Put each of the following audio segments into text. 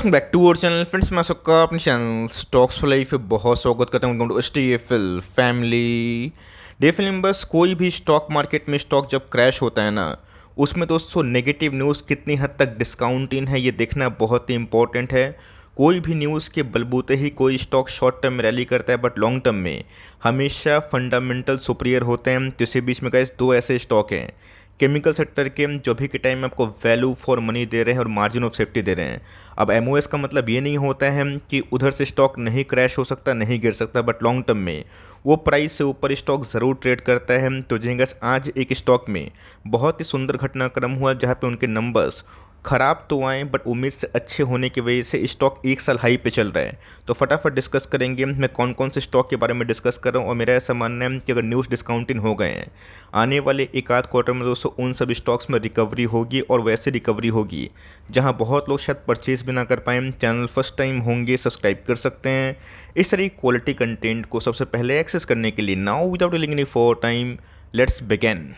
Welcome back to our channel friends. मैं सबका अपने चैनल स्टॉक्स फॉर लाइफ पे बहुत स्वागत करता हूँ। Welcome to STFL family. Definitely members, कोई भी स्टॉक मार्केट में स्टॉक जब क्रैश होता है ना, उसमें दोस्तों नेगेटिव न्यूज़ कितनी हद तक डिस्काउंट इन है ये देखना बहुत ही इंपॉर्टेंट है। कोई भी न्यूज़ के बलबूते ही कोई स्टॉक शॉर्ट टर्म में रैली करता है, बट लॉन्ग टर्म में हमेशा फंडामेंटल सुपीरियर होते हैं। तो इसी बीच में गाइस दो ऐसे स्टॉक हैं केमिकल सेक्टर के जो अभी के टाइम में आपको वैल्यू फॉर मनी दे रहे हैं और मार्जिन ऑफ सेफ्टी दे रहे हैं। अब एमओएस का मतलब ये नहीं होता है कि उधर से स्टॉक नहीं क्रैश हो सकता, नहीं गिर सकता, बट लॉन्ग टर्म में वो प्राइस से ऊपर स्टॉक ज़रूर ट्रेड करता है। तो जिंगस आज एक स्टॉक में बहुत ही सुंदर घटनाक्रम हुआ जहाँ पे उनके नंबर्स खराब तो आए बट उम्मीद से अच्छे होने की वजह से स्टॉक एक साल हाई पे चल रहा है। तो फटाफट डिस्कस करेंगे मैं कौन कौन से स्टॉक के बारे में डिस्कस कर रहा हूँ। और मेरा ऐसा मानना है कि अगर न्यूज़ डिस्काउंटिंग हो गए हैं, आने वाले एक आध क्वार्टर में दोस्तों उन सभी स्टॉक्स में रिकवरी होगी और वैसे रिकवरी होगी जहाँ बहुत लोग शायद परचेज भी ना कर पाएँ। चैनल फर्स्ट टाइम होंगे सब्सक्राइब कर सकते हैं इस तरह क्वालिटी कंटेंट को सबसे पहले एक्सेस करने के लिए। Now without delaying any for time, let's begin.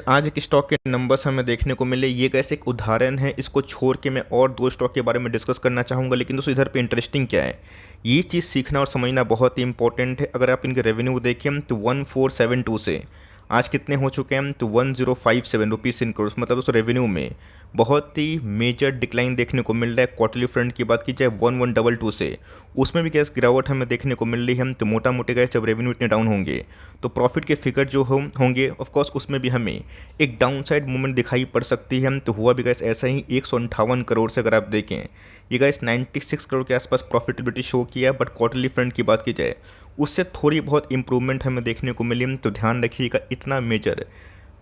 आज एक स्टॉक के नंबर्स हमें देखने को मिले, ये कैसे एक उदाहरण है। इसको छोड़ के मैं और दो स्टॉक के बारे में डिस्कस करना चाहूँगा, लेकिन दोस्तों इधर पे इंटरेस्टिंग क्या है, ये चीज़ सीखना और समझना बहुत ही इंपॉर्टेंट है। अगर आप इनके रेवेन्यू देखें तो 1472 से आज कितने हो चुके हैं, तो 1057 रुपीज़ इन करोड़, मतलब दोस्तों रेवेन्यू में बहुत ही मेजर डिक्लाइन देखने को मिल रहा है। क्वार्टरली फ्रंट की बात की जाए 1122 से, उसमें भी गैस गिरावट हमें देखने को मिल रही है। तो मोटा मोटे गैस जब रेवेन्यू इतने डाउन होंगे तो प्रॉफिट के फिगर जो होंगे ऑफकोर्स उसमें भी हमें एक डाउन साइड मूवमेंट दिखाई पड़ सकती है। तो हुआ भी गैस ऐसा ही 158 करोड़ से अगर आप देखें, ये गैस 96 करोड़ के आसपास प्रॉफिटेबिलिटी शो किया। बट क्वार्टरली फ्रंट की बात की जाए उससे थोड़ी बहुत इंप्रूवमेंट हमें देखने को मिली। तो ध्यान रखिएगा, इतना मेजर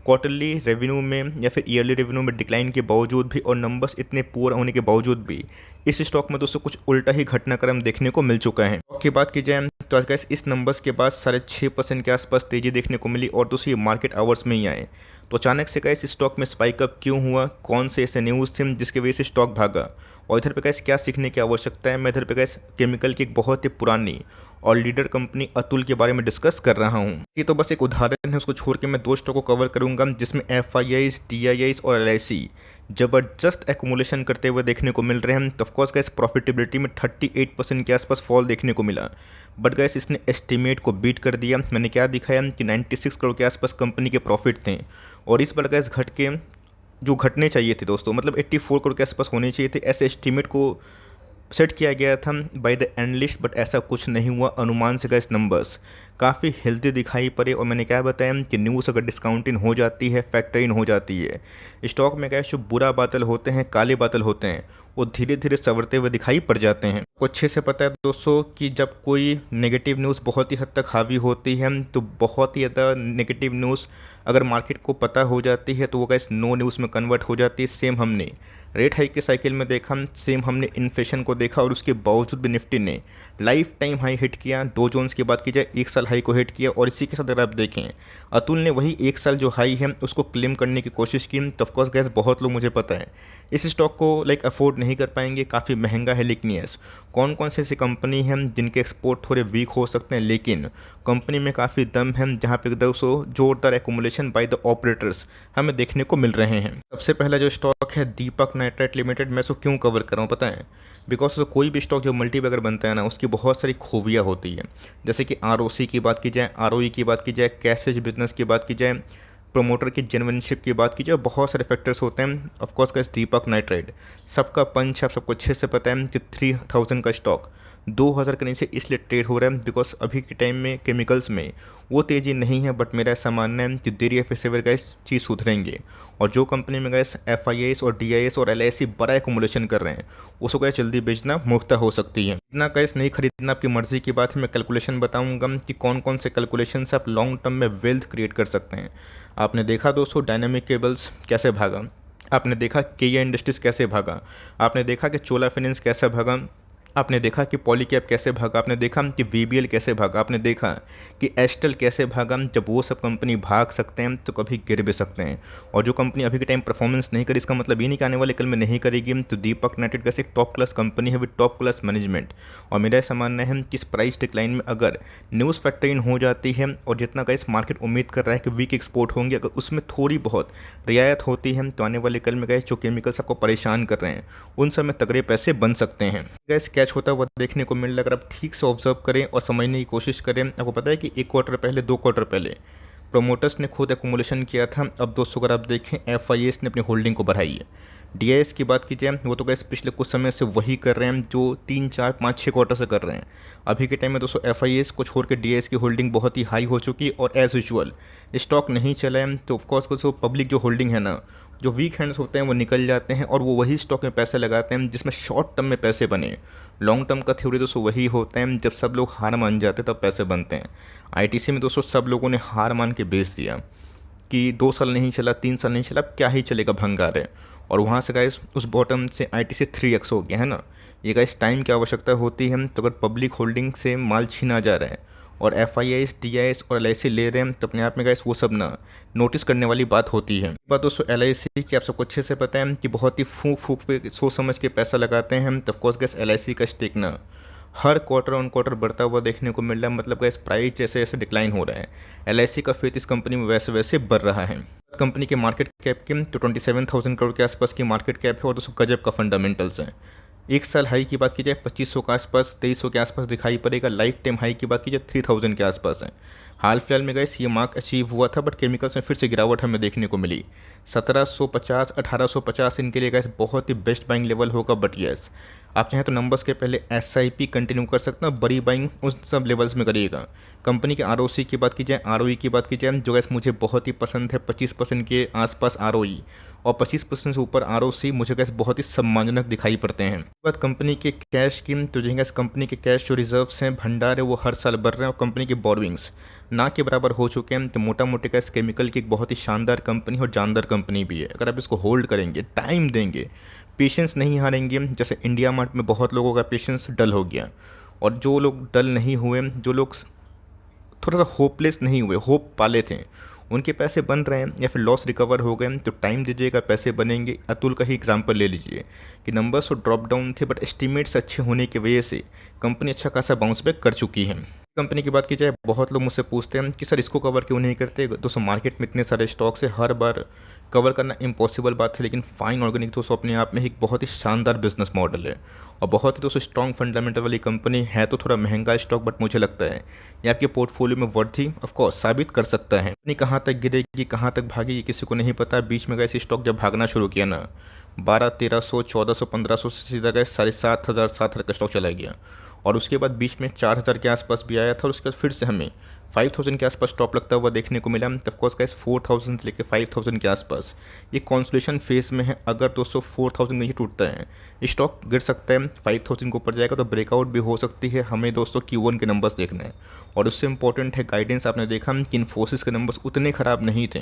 क्वार्टरली रेवेन्यू में या फिर ईयरली रेवेन्यू में डिक्लाइन के बावजूद भी और नंबर्स इतने पुअर होने के बावजूद भी इस स्टॉक में दोस्तों कुछ उल्टा ही घटनाक्रम देखने को मिल चुका है। स्टॉक की बात की जाए तो आज गैस इस नंबर्स के बाद 6.5% के आसपास तेजी देखने को मिली और दोस्तों ये मार्केट आवर्स में ही आए। तो अचानक से गैस स्टॉक में स्पाइकअप क्यों हुआ, कौन से ऐसे न्यूज़ थे जिसकी वजह से स्टॉक भागा, और इधर पे गैस क्या सीखने की आवश्यकता है। मैं इधर पे गैस केमिकल की एक बहुत ही पुरानी और लीडर कंपनी अतुल के बारे में डिस्कस कर रहा हूँ। ये तो बस एक उदाहरण है, उसको छोड़ के मैं दो स्टॉक को कवर करूंगा जिसमें एफआईआईज, टीआईआईज और एलआईसी जबरदस्त एक्यूमुलेशन करते हुए देखने को मिल रहे हैं। तो ऑफकोर्स गैस प्रॉफिटेबिलिटी में 38% के आसपास फॉल देखने को मिला, बट गैस इसने एस्टिमेट को बीट कर दिया। मैंने क्या दिखाया कि 96 करोड़ के आसपास कंपनी के प्रॉफिट थे और इस बार गैस घट के जो घटने चाहिए थे दोस्तों, मतलब 84 करोड़ के आसपास होने चाहिए थे, ऐसे एस्टिमेट को सेट किया गया था बाय द एनालिस्ट, बट ऐसा कुछ नहीं हुआ। अनुमान से गैस नंबर्स काफ़ी हेल्दी दिखाई पड़े। और मैंने क्या बताया कि न्यूज़ अगर डिस्काउंट इन हो जाती है, फैक्टर इन हो जाती है, स्टॉक में गैस जो बुरा बादल होते हैं, काले बादल होते हैं, वो धीरे धीरे संवरते हुए दिखाई पड़ जाते हैं। आपको अच्छे से पता है दोस्तों कि जब कोई नेगेटिव न्यूज़ बहुत ही हद तक हावी होती है तो बहुत ही ज़्यादा नेगेटिव न्यूज़ अगर मार्केट को पता हो जाती है तो वो गैस नो न्यूज़ में कन्वर्ट हो जाती है। सेम हमने रेट हाइक के साइकिल में देखा, सेम हमने इन्फ्लेशन को देखा और उसके बावजूद भी निफ्टी ने लाइफ टाइम हाई हिट किया। डो जोन्स की बात की जाए एक साल हाई को हिट किया। और इसी के साथ अगर आप देखें अतुल ने वही एक साल जो हाई है उसको क्लेम करने की कोशिश की। तो ऑफकोर्स गैस बहुत लोग मुझे पता है इस स्टॉक को अफोर्ड नहीं कर पाएंगे, काफ़ी महंगा है। लेकिन यस, कौन कौन से ऐसी कंपनी हैं जिनके एक्सपोर्ट थोड़े वीक हो सकते हैं लेकिन कंपनी में काफ़ी दम है, जहाँ पे दोस्तों जोरदार एक्यूमुलेशन बाय द ऑपरेटर्स हमें देखने को मिल रहे हैं। सबसे पहला जो स्टॉक है दीपक नाइट्राइट लिमिटेड, मैं इसको क्यों कवर कर रहा हूँ पता है, बिकॉज कोई भी स्टॉक जो मल्टीबैगर बनता है ना उसकी बहुत सारी खूबियाँ होती है। जैसे कि आरओसी की बात की जाए, आरओई की बात की जाए, कैशेज बिजनेस की बात की जाए, प्रोमोटर की जेन्युइनशिप की बात की जाए, बहुत सारे फैक्टर्स होते हैं। ऑफकोर्स का दीपक नाइट्राइट सबका पंच आप सबको अच्छे से पता है कि 3000 का स्टॉक 2000 के नीचे इसलिए ट्रेड हो रहा है बिकॉज अभी के टाइम में केमिकल्स में वो तेज़ी नहीं है। बट मेरा ऐसा मानना है कि देरी या फिर सेवर गैस चीज़ सुधरेंगे और जो कंपनी में गैस एफआईआईएस और डीआईएस और एलआईसी बड़ा एक्यूमुलेशन कर रहे हैं उसको गैस जल्दी बेचना मूर्खता हो सकती है। इतना गैस नहीं खरीदना आपकी मर्जी की बात है। मैं कैलकुलेशन बताऊंगा कि कौन कौन से कैलकुलेशन से आप लॉन्ग टर्म में वेल्थ क्रिएट कर सकते हैं। आपने देखा दोस्तों डायनामिक केबल्स कैसे भागा, आपने देखा केया इंडस्ट्रीज कैसे भागा, आपने देखा कि चोला फाइनेंस कैसे भागा, आपने देखा कि पॉलीकैब कैसे भागा, आपने देखा कि वीबीएल कैसे भागा, आपने देखा कि एस्टेल कैसे भागा। जब वो सब कंपनी भाग सकते हैं तो कभी गिर भी सकते हैं। और जो कंपनी अभी के टाइम परफॉर्मेंस नहीं करी, इसका मतलब ये नहीं कि आने वाले कल में नहीं करेगी। तो दीपक यूनाइटेड कैसे एक टॉप क्लास कंपनी है विद टॉप क्लास मैनेजमेंट। और मेरा ऐसा मानना है कि इस प्राइस डिक्लाइन में अगर न्यूज़ फैक्टर इन हो जाती है और जितना का इस मार्केट उम्मीद कर रहा है कि वीक एक्सपोर्ट होंगे, अगर उसमें थोड़ी बहुत रियायत होती है तो आने वाले कल में गैस जो केमिकल्स आपको परेशान कर रहे हैं उन सब में तगड़े पैसे बन सकते हैं। गैस कैच होता हुआ देखने को मिल रहा है। अगर आप ठीक से ऑब्जर्व करें और समझने की कोशिश करें, आपको पता है कि एक क्वार्टर पहले, 2 क्वार्टर पहले प्रोमोटर्स ने खुद एक्मुलेशन किया था। अब दोस्तों अगर आप देखें, एफआईएस ने अपनी होल्डिंग को बढ़ाई है। डीआईएस की बात की जाए, वो तो गैस पिछले कुछ समय से वही कर रहे हैं जो 3, 4, 5, 6 क्वार्टर से कर रहे हैं। अभी के टाइम में दोस्तों एफआईएस को छोड़ के डीआईएस की होल्डिंग बहुत ही हाई हो चुकी है। और एज यूजुअल स्टॉक नहीं चला है तो ऑफकोर्स कुछ पब्लिक जो होल्डिंग है ना, जो वीक हैंड्स होते हैं वो निकल जाते हैं और वो वही स्टॉक में पैसे लगाते हैं जिसमें शॉर्ट टर्म में पैसे बने। लॉन्ग टर्म का थ्योरी दोस्तों वही होता है, जब सब लोग हार मान जाते हैं तब पैसे बनते हैं। आईटीसी में दोस्तों सब लोगों ने हार मान के बेच दिया कि 2 साल नहीं चला, 3 साल नहीं चला, अब क्या ही चलेगा, भंगार है। और वहाँ से गाइस उस बॉटम से आईटीसी 3x हो गया है ना। ये गाइस टाइम की आवश्यकता होती है। तो अगर पब्लिक होल्डिंग से माल छीना जा रहा है और एफआईआईस, डीआईएस और एलआईसी ले रहे हैं तो अपने आप में गाइस वो सब ना नोटिस करने वाली बात होती है। बात दोस्तों एलआईसी की आप सबको अच्छे से पता है कि बहुत ही फूक फूक पे सोच समझ के पैसा लगाते हैं। तो ऑफकोर्स गैस एलआईसी का स्टेक ना हर क्वार्टर ऑन क्वार्टर बढ़ता हुआ देखने को मिल रहा है। मतलब गैस प्राइस जैसे जैसे डिक्लाइन हो रहा है, एलआईसी का फेथ इस कंपनी में वैसे वैसे बढ़ रहा है। कंपनी के मार्केट कैप की तो 27,000 करोड़ के आसपास की मार्केट कैप है और दोस्तों गजब का फंडामेंटल्स है। एक साल हाई की बात की जाए 2500 के आसपास, 2300 के आसपास दिखाई पड़ेगा। लाइफ टाइम हाई की बात की जाए 3000 के आसपास है। हाल फिलहाल में गैस ये मार्क अचीव हुआ था बट केमिकल्स में फिर से गिरावट हमें देखने को मिली। 1750, 1850 इनके लिए गैस बहुत ही बेस्ट बाइंग लेवल होगा। बट यस, आप चाहें तो नंबर्स के पहले एसआईपी कंटिन्यू कर सकते हैं, बड़ी बाइंग उस सब लेवल्स में करिएगा। कंपनी के आरओसी की बात की जाए, आरओई की बात की जाए, जो गैस मुझे बहुत ही पसंद है। 25% के आसपास आरओई और 25% से ऊपर आरओसी मुझे गैस बहुत ही सम्मानजनक दिखाई पड़ते हैं। बात कंपनी के कैश की तो जो गैस कंपनी के कैश जो रिजर्व्स हैं, भंडार है, वो हर साल बढ़ रहे हैं और कंपनी के बोरोइंग्स ना के बराबर हो चुके हैं। तो मोटा मोटी गैस केमिकल की एक बहुत ही शानदार कंपनी और जानदार कंपनी भी है। अगर आप इसको होल्ड करेंगे, टाइम देंगे, पेशेंस नहीं हारेंगे। जैसे इंडिया मार्ट में बहुत लोगों का पेशेंस डल हो गया और जो लोग डल नहीं हुए, जो लोग थोड़ा सा होपलेस नहीं हुए, होप पाले थे, उनके पैसे बन रहे हैं या फिर लॉस रिकवर हो गए तो टाइम दीजिएगा, पैसे बनेंगे। अतुल का ही एग्जांपल ले लीजिए कि नंबर्स तो ड्रॉप डाउन थे बट एस्टीमेट्स अच्छे होने की वजह से कंपनी अच्छा खासा बाउंस बैक कर चुकी है। कंपनी की बात की जाए, बहुत लोग मुझसे पूछते हैं कि सर इसको कवर क्यों नहीं करते। दोस्तों मार्केट में इतने सारे स्टॉक्स है, हर बार कवर करना इम्पॉसिबल बात है। लेकिन फाइन ऑर्गेनिक दोस्तों अपने आप में एक बहुत ही शानदार बिजनेस मॉडल है और बहुत ही दोस्तों स्ट्रॉन्ग फंडामेंटल वाली कंपनी है। तो थोड़ा महंगा स्टॉक बट मुझे लगता है ये आपके पोर्टफोलियो में वर्थ ऑफकोर्स साबित कर सकता है। कंपनी कहाँ तक गिरेगी, कहाँ तक भागेगी किसी को नहीं पता। बीच में गए स्टॉक जब भागना शुरू किया ना, 1200, 1300, 1400, 1500 से सीधा गए 7,500, 7,000 का स्टॉक चला गया। और उसके बाद बीच में 4,000 के आसपास भी आया था और उसके बाद फिर से हमें 5,000 के आसपास टॉप लगता हुआ देखने को मिला। ऑफकोर्स गाइस 4,000 से लेकर 5,000 के आसपास ये कॉन्सोलेशन फेज में है। अगर दोस्तों 4,000 नहीं टूटता है, स्टॉक गिर सकता है। 5,000 के ऊपर जाएगा तो ब्रेकआउट भी हो सकती है। हमें दोस्तों Q1 के नंबर्स देखना है और उससे इंपॉर्टेंट है गाइडेंस। आपने देखा कि इन्फोसिस के नंबर्स उतने ख़राब नहीं थे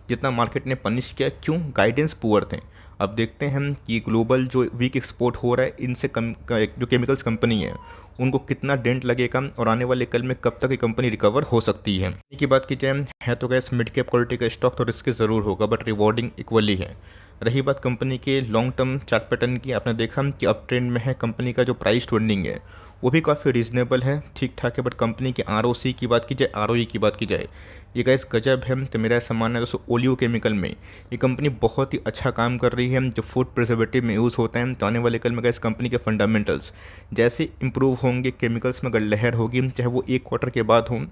जितना मार्केट ने पनिश किया। क्यों? गाइडेंस पुअर थे। अब देखते हैं कि ग्लोबल जो वीक एक्सपोर्ट हो रहा है इनसे जो केमिकल्स कंपनी है उनको कितना डेंट लगेगा और आने वाले कल में कब तक ये कंपनी रिकवर हो सकती है। की बात की जाए है तो गैस मिड कैप क्वालिटी का स्टॉक तो रिस्क ज़रूर होगा बट रिवॉर्डिंग इक्वली है। रही बात कंपनी के लॉन्ग टर्म चार्ट पैटर्न की, आपने देखा कि अप ट्रेंड में है। कंपनी का जो प्राइस ट्रेंडिंग है वो भी काफ़ी रीजनेबल है, ठीक ठाक है। बट कंपनी के आरओसी की बात की जाए, आरओई की बात की जाए, ये गाइस गजब है। तो मेरा ऐसा मानना है दोस्तों ओलियो केमिकल में ये कंपनी बहुत ही अच्छा काम कर रही है जो फूड प्रिजर्वेटिव में यूज़ होता है। तो आने वाले कल में गाइस कंपनी के फंडामेंटल्स जैसे इंप्रूव होंगे, केमिकल्स में अगर लहर होगी, चाहे वो 1 क्वार्टर के बाद हो,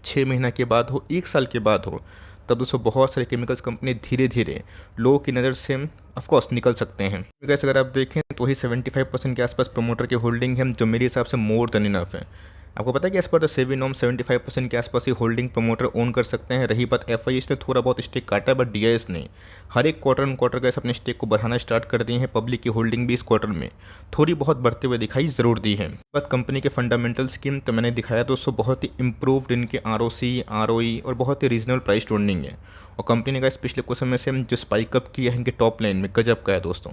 6 महीना के बाद हो, 1 साल के बाद हो, तब दोस्तों बहुत सारे केमिकल्स कंपनी धीरे धीरे लोगों की नज़र से ऑफकोर्स निकल सकते हैं। गैस अगर आप देखें तो वही 75% के आसपास प्रमोटर की होल्डिंग है जो मेरे हिसाब से मोर देन इनफ है। आपको पता है कि as per the SEBI norm 75% के आसपास ही होल्डिंग प्रमोटर ओन कर सकते हैं। रही बात एफआईएस ने थोड़ा बहुत स्टेक काटा बट डीआईएस ने हर एक क्वार्टर ऑन क्वार्टर गैस अपने स्टेक को बढ़ाना स्टार्ट कर दिए हैं। पब्लिक की होल्डिंग भी इस क्वार्टर में थोड़ी बहुत बढ़ते हुए दिखाई ज़रूर दी है। बात कंपनी के फंडामेंटल स्कीम तो मैंने दिखाया दोस्तों बहुत ही इंप्रूव्ड इनके आरओसी, आरओई और बहुत ही रीजनल प्राइस ट्रेंडिंग है। और कंपनी ने गैस पिछले कुछ समय से जो स्पाइक अप किया है इनके टॉप लाइन में गजब का है दोस्तों।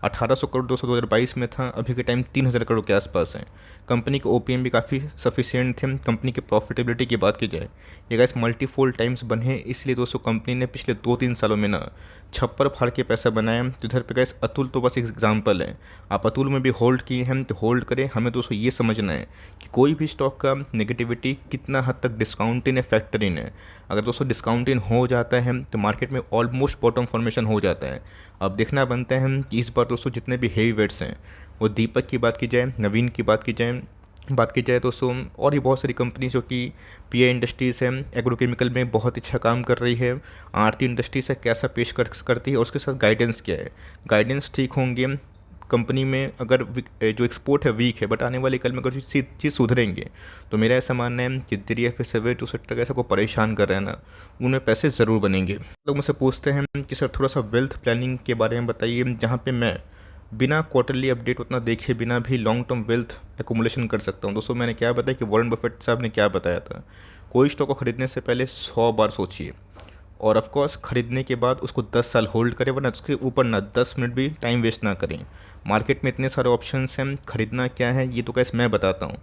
1800 करोड़ दोस्तों 2022 में था, अभी के टाइम 3000 करोड़ के आसपास है। कंपनी के ओपीएम भी काफ़ी सफिशिएंट थे। कंपनी की प्रॉफिटेबिलिटी की बात की जाए, ये गाइस मल्टीफोल्ड टाइम्स बने, इसलिए दोस्तों कंपनी ने पिछले 2-3 सालों में ना छप्पर फाड़ के पैसा बनाया। तो इधर पे गाइस अतुल तो बस एक एग्जाम्पल है। आप अतुल में भी होल्ड किए हैं तो होल्ड करें। हमें दोस्तों ये समझना है कि कोई भी स्टॉक का नेगेटिविटी कितना हद तक डिस्काउंट इन है, फैक्टर इन है। अगर दोस्तों डिस्काउंट इन हो जाता है तो मार्केट में ऑलमोस्ट बॉटम फॉर्मेशन हो जाता है। अब देखना बनता है कि इस बार दोस्तों जितने भी हेवी वेट्स हैं, वो दीपक की बात की जाए, नवीन की बात की जाए दोस्तों, और भी बहुत सारी कंपनी जो कि पीए इंडस्ट्रीज़ है, एग्रोकेमिकल में बहुत अच्छा काम कर रही है, आरती इंडस्ट्रीज है कैसा पेश करती है, और उसके साथ गाइडेंस क्या है। गाइडेंस ठीक होंगे कंपनी में, अगर जो एक्सपोर्ट है वीक है, बट आने वाले कल में अगर चीज़ सुधरेंगे तो मेरा ऐसा मानना है कि जितनी एफ एस टू सेक्टर ऐसा को परेशान कर रहे हैं ना, उनमें पैसे ज़रूर बनेंगे। लोग मुझसे पूछते हैं कि सर थोड़ा सा वेल्थ प्लानिंग के बारे में बताइए, जहाँ पे मैं बिना क्वार्टरली अपडेट उतना देखे बिना भी लॉन्ग टर्म वेल्थ एकोमुलेशन कर सकता हूँ। दोस्तों मैंने क्या बताया कि वॉरेन बफेट साहब ने क्या बताया था, कोई स्टॉक को खरीदने से पहले 100 बार सोचिए, और ऑफ कोर्स खरीदने के बाद उसको 10 साल होल्ड करें, वरना उसके ऊपर ना 10 मिनट भी टाइम वेस्ट ना करें। मार्केट में इतने सारे ऑप्शंस हैं, खरीदना क्या है ये तो कैसे मैं बताता हूँ।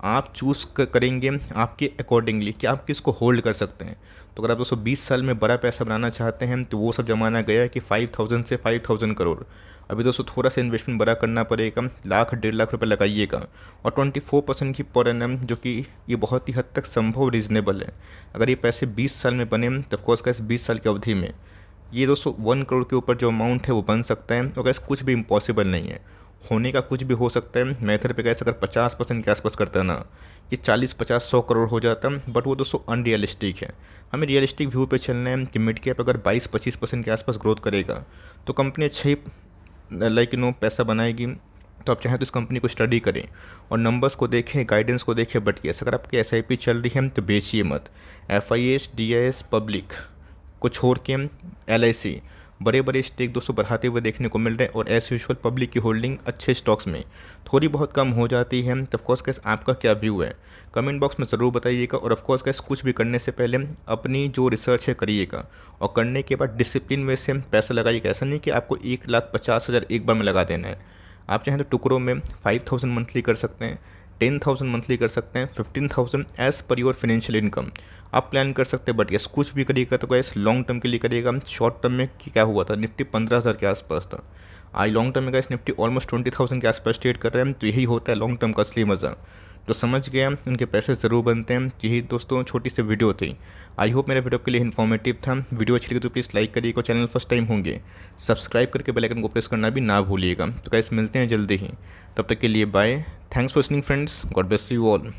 आप चूज़ करेंगे आपके अकॉर्डिंगली कि आप किसको होल्ड कर सकते हैं। तो अगर आप 220 साल में बड़ा पैसा बनाना चाहते हैं तो वो सब ज़माना गया है कि 5000 से 5000 करोड़। अभी दोस्तों थोड़ा सा इन्वेस्टमेंट बड़ा करना पड़ेगा, लाख 1.5 लाख रुपए लगाइएगा, और 24% की पर एनम, जो कि ये बहुत ही हद तक संभव रीजनेबल है। अगर ये पैसे 20 साल में बने तो ऑफकोर्स कैसे 20 साल की अवधि में ये दोस्तों 1 करोड़ के ऊपर जो अमाउंट है वो बन सकता है। और कैसे कुछ भी इम्पॉसिबल नहीं है, होने का कुछ भी हो सकता है। मैथड पे कैसे अगर 50% के आसपास करता है ना, ये 40-50-100 करोड़ हो जाता है, बट वो दोस्तों अनरियलिस्टिक है। हमें रियलिस्टिक व्यू पे चलना है कि मिड कैप अगर 22-25% के आसपास ग्रोथ करेगा तो कंपनी अच्छा ही पैसा बनाएगी। तो आप चाहें तो इस कंपनी को स्टडी करें और नंबर्स को देखें, गाइडेंस को देखें, बट यस अगर आपकी एसआईपी चल रही है तो बेचिए मत। एफआईएस, डीआईएस, पब्लिक को छोड़ के एलआईसी बड़े बड़े स्टेक दोस्तों बढ़ाते हुए देखने को मिल रहे हैं, और एज यूजुअल पब्लिक की होल्डिंग अच्छे स्टॉक्स में थोड़ी बहुत कम हो जाती है। तो ऑफकोर्स कैसे आपका क्या व्यू है कमेंट बॉक्स में ज़रूर बताइएगा। और ऑफकोर्स कैसे कुछ भी करने से पहले अपनी जो रिसर्च है करिएगा, और करने के बाद डिसिप्लिन में से पैसा लगाइएगा। ऐसा नहीं कि आपको 1,50,000 एक बार में लगा देना है। आप चाहें तो टुकड़ों में 5000 मंथली कर सकते हैं, 10,000 मंथली कर सकते हैं, 15,000 as per your financial income आप प्लान कर सकते हैं। बट यस कुछ भी करिएगा तो गैस लॉन्ग टर्म के लिए करिएगा। शॉर्ट टर्म में क्या हुआ था, निफ्टी 15,000 के आसपास था, आज लॉन्ग टर्म में गैस निफ्टी ऑलमोस्ट 20,000 के आसपास ट्रेड कर रहे हैं। तो यही होता है लॉन्ग टर्म का असली मज़ा। जो समझ गया उनके पैसे ज़रूर बनते हैं। यही दोस्तों छोटी सी वीडियो थी। आई होप मेरा वीडियो के लिए इन्फॉर्मेटिव था। वीडियो अच्छी लगी तो प्लीज़ लाइक करिएगा, चैनल फर्स्ट टाइम होंगे सब्सक्राइब करके बेल आइकन को प्रेस करना भी ना भूलिएगा। तो गैस मिलते हैं जल्दी ही, तब तक के लिए bye. Thanks for listening friends, God bless you all.